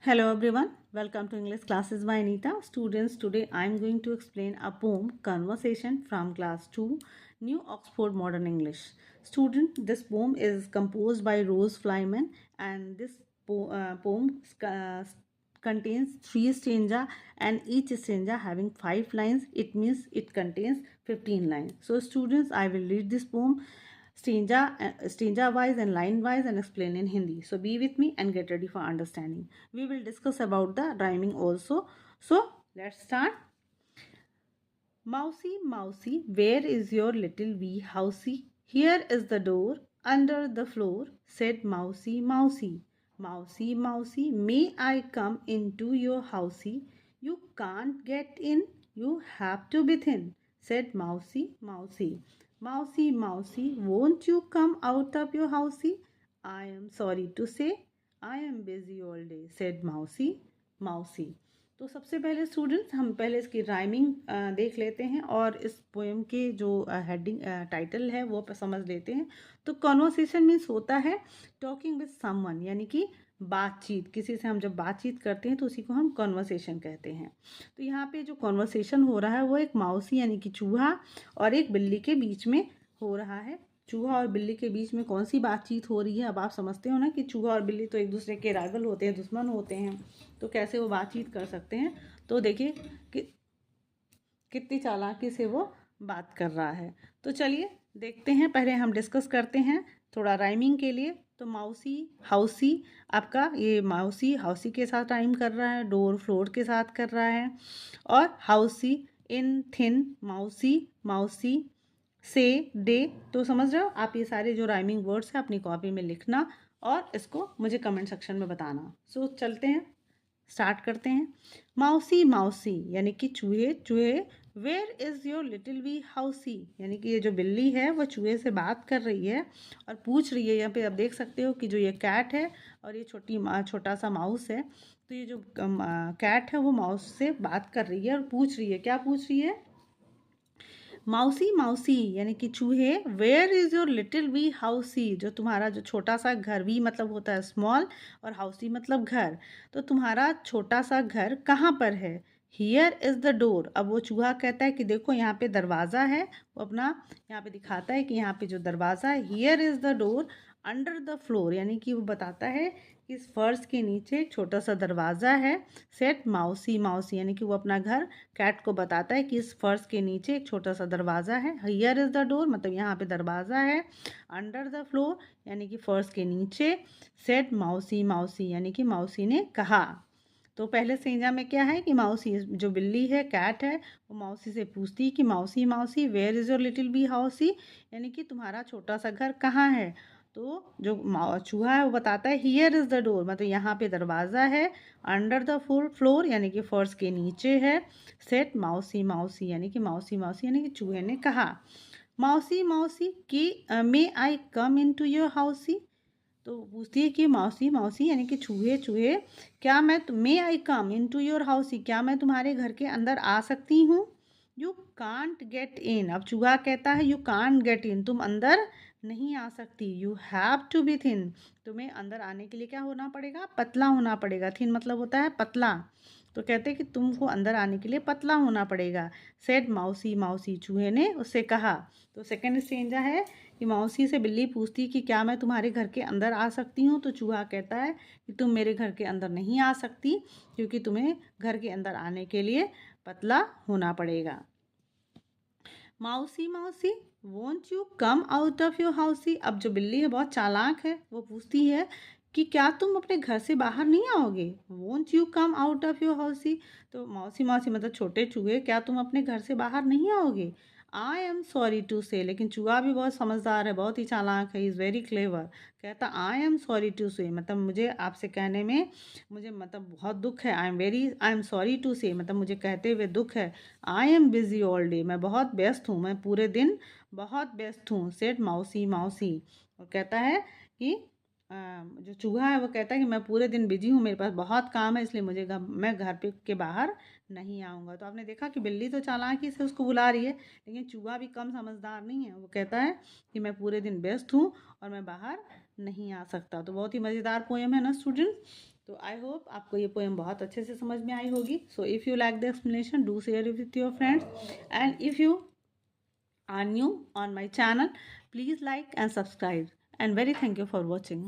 Hello everyone, welcome to English classes by Anita. Students, today I am going to explain a poem Conversation from class 2, New Oxford Modern English. Student, this poem is composed by Rose Flyman and this poem contains 3 stanza and each stanza having 5 lines. It means it contains 15 lines. So students, I will read this poem stanza wise and line wise and explain in Hindi. So be with me and get ready for understanding. We will discuss about the rhyming also. So let's start. Mousy, mousy, where is your little wee housey? Here is the door under the floor, said Mousy, mousy. Mousy, mousy, may I come into your housey? You can't get in, you have to be thin, said Mousy, mousy. Mousy, mousy, won't you come out of your housey? I am sorry to say, I am busy all day, said Mousy, mousy. तो सबसे पहले students हम पहले इसकी rhyming देख लेते हैं और इस पोएम के जो हेडिंग टाइटल है वो समझ लेते हैं। तो कॉन्वर्सेशन मीन्स होता है टॉकिंग विद समवन, यानी कि बातचीत। किसी से हम जब बातचीत करते हैं तो उसी को हम कॉन्वर्सेशन कहते हैं। तो यहाँ पे जो कॉन्वर्सेशन हो रहा है वो एक माउसी यानी कि चूहा और एक बिल्ली के बीच में हो रहा है। चूहा और बिल्ली के बीच में कौन सी बातचीत हो रही है? अब आप समझते हो ना कि चूहा और बिल्ली तो एक दूसरे के राइवल होते हैं, दुश्मन होते हैं, तो कैसे वो बातचीत कर सकते हैं। तो देखिए कि कितनी चालाकी से वो बात कर रहा है। तो चलिए देखते हैं, पहले हम डिस्कस करते हैं थोड़ा राइमिंग के लिए। तो माउसी हाउसी, आपका ये माउसी हाउसी के साथ राइम कर रहा है, डोर फ्लोर के साथ कर रहा है, और हाउसी इन थिन, माउसी माउसी से डे। तो समझ रहे हो आप? ये सारे जो राइमिंग वर्ड्स हैं अपनी कॉपी में लिखना और इसको मुझे कमेंट सेक्शन में बताना। सो चलते हैं, स्टार्ट करते हैं। माउसी माउसी यानी कि चूहे चूहे, where is your little wee housie, यानी कि ये जो बिल्ली है वो चूहे से बात कर रही है और पूछ रही है। यहाँ पे आप देख सकते हो कि जो ये कैट है और ये छोटा सा माउस है। तो ये जो कैट है वो माउस से बात कर रही है और पूछ रही है, क्या पूछ रही है? माउसी माउसी यानी कि चूहे, where is your little wee housie, जो तुम्हारा जो छोटा सा घर, वी मतलब होता है स्मॉल और हाउसी मतलब घर, तो तुम्हारा छोटा सा घर कहाँ पर है? Here is the door. अब वो चूहा कहता है कि देखो यहाँ पे दरवाज़ा है, वो अपना यहाँ पे दिखाता है कि यहाँ पे जो दरवाज़ा है, here is the door under the floor, यानी कि वो बताता है कि इस फर्श के नीचे एक छोटा सा दरवाज़ा है। सेट माउसी माउसी यानी कि वो अपना घर कैट को बताता है कि इस फर्श के नीचे एक छोटा सा दरवाज़ा है। हियर इज़ द डोर मतलब यहाँ पे दरवाज़ा है। अंडर द फ्लोर यानी कि फर्श के नीचे। सेट माउसी माउसी यानी कि माउसी ने कहा। तो पहले सेंजा में क्या है कि माउसी जो बिल्ली है, कैट है, वो माउसी से पूछती है कि mousie mousie, where is your little bee housie, यानी कि तुम्हारा छोटा सा घर कहाँ है? तो जो चूहा है वो बताता है हियर इज़ द डोर मतलब यहाँ पे दरवाज़ा है। अंडर द फ्लोर यानी कि फर्श के नीचे है। सेट माउसी माउसी यानी कि माउसी माउसी यानी कि चूहे ने कहा। माउसी माउसी कि मे आई कम इन टू योर हाउसी, तो पूछती है कि माउसी माउसी यानी कि चूहे चूहे, क्या मैं मे आई कम इन टू योर हाउसी, क्या मैं तुम्हारे घर के अंदर आ सकती हूँ? यू कांट गेट इन, अब चूहा कहता है यू कांट गेट इन, तुम अंदर नहीं आ सकती। You have to be thin, तुम्हें अंदर आने के लिए क्या होना पड़ेगा? पतला होना पड़ेगा। थिन मतलब होता है पतला। तो कहते हैं कि तुमको अंदर आने के लिए पतला होना पड़ेगा। सेड माउसी माउसी, चूहे ने उससे कहा। तो सेकंड स्टेंजा है कि माउसी से बिल्ली पूछती कि क्या मैं तुम्हारे घर के अंदर आ सकती हूँ? तो चूहा कहता है कि तुम मेरे घर के अंदर नहीं आ सकती क्योंकि तुम्हें घर के अंदर आने के लिए पतला होना पड़ेगा। Mousie mousie, won't you come out of your housie, अब जो बिल्ली है बहुत चालाक है, वो पूछती है कि क्या तुम अपने घर से बाहर नहीं आओगे? Won't you come out of your housie, तो मौसी मौसी मतलब छोटे चूहे, क्या तुम अपने घर से बाहर नहीं आओगे? आई एम सॉरी टू से, लेकिन चूहा भी बहुत समझदार है, बहुत ही चालाक है, इज़ वेरी क्लेवर। कहता आई एम सॉरी टू से मतलब मुझे आपसे कहने में मुझे मतलब बहुत दुख है। आई एम सॉरी टू से मतलब मुझे कहते हुए दुख है। I am busy all day, मैं बहुत व्यस्त हूँ, मैं पूरे दिन बहुत व्यस्त हूँ। सेड माउसी माउसी, और कहता है कि जो चूहा है वो कहता है कि मैं पूरे दिन बिजी हूँ, मेरे पास बहुत काम है, इसलिए मैं घर पे के बाहर नहीं आऊँगा। तो आपने देखा कि बिल्ली तो चालाकी से उसको बुला रही है, लेकिन चूहा भी कम समझदार नहीं है। वो कहता है कि मैं पूरे दिन व्यस्त हूँ और मैं बाहर नहीं आ सकता। तो बहुत ही मज़ेदार पोएम है ना स्टूडेंट। तो आई होप आपको ये पोएम बहुत अच्छे से समझ में आई होगी. So if you like the explanation, do share it with your friends, and if you are new on my channel, please like and subscribe, and very thank you for watching.